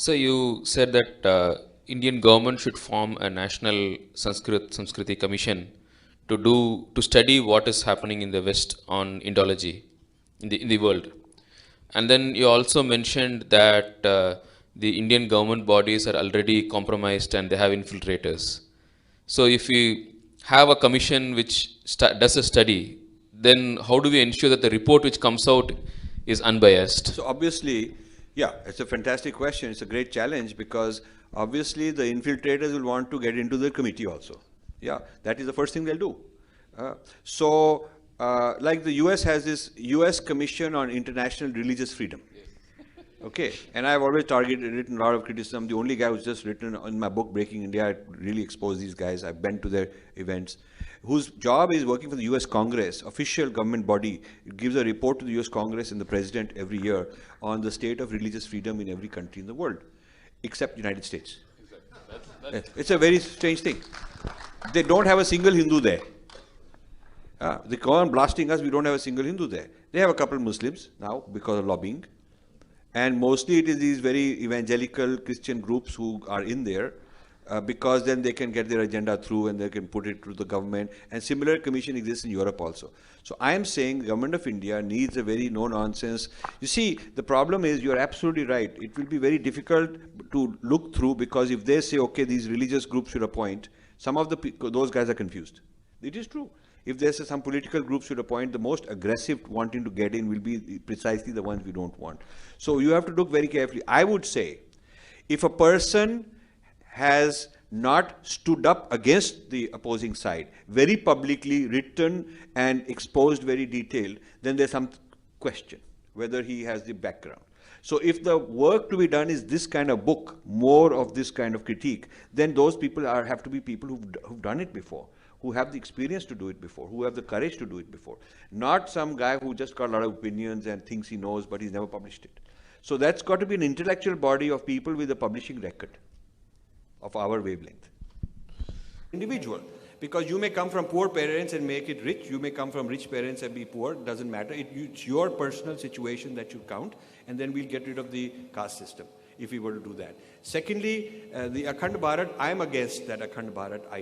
So you said that Indian government should form a national Sanskriti commission to study what is happening in the West on Indology in the world. And then you also mentioned that the Indian government bodies are already compromised and they have infiltrators. So if we have a commission which does a study, then how do we ensure that the report which comes out is unbiased? So obviously, yeah, it's a fantastic question. It's a great challenge because obviously the infiltrators will want to get into the committee also. Yeah, that is the first thing they'll do. Like the US has this US Commission on International Religious Freedom. Okay, and I've always written a lot of criticism. The only guy who's just written in my book, Breaking India, I really expose these guys. I've been to their events, whose job is working for the US Congress, official government body. It gives a report to the US Congress and the president every year on the state of religious freedom in every country in the world, except the United States. Exactly. It's a very strange thing. They don't have a single Hindu there. They go on blasting us, we don't have a single Hindu there. They have a couple of Muslims now because of lobbying. And mostly it is these very evangelical Christian groups who are in there because then they can get their agenda through and they can put it to the government. And similar commission exists in Europe also. So I am saying the government of India needs a very no-nonsense. You see, the problem is you're absolutely right. It will be very difficult to look through because if they say, okay, these religious groups should appoint, some of those guys are confused. It is true. If there's some political groups should appoint, the most aggressive wanting to get in will be precisely the ones we don't want. So you have to look very carefully. I would say, if a person has not stood up against the opposing side, very publicly written and exposed very detailed, then there's some question whether he has the background. So if the work to be done is this kind of book, more of this kind of critique, then those people have to be people who've done it before, who have the experience to do it before, who have the courage to do it before. Not some guy who just got a lot of opinions and thinks he knows, but he's never published it. So that's got to be an intellectual body of people with a publishing record of our wavelength. Individual. Because you may come from poor parents and make it rich. You may come from rich parents and be poor. Doesn't matter. It's your personal situation that should count. And then we'll get rid of the caste system if we were to do that. Secondly, the Akhand Bharat, I'm against that Akhand Bharat idea.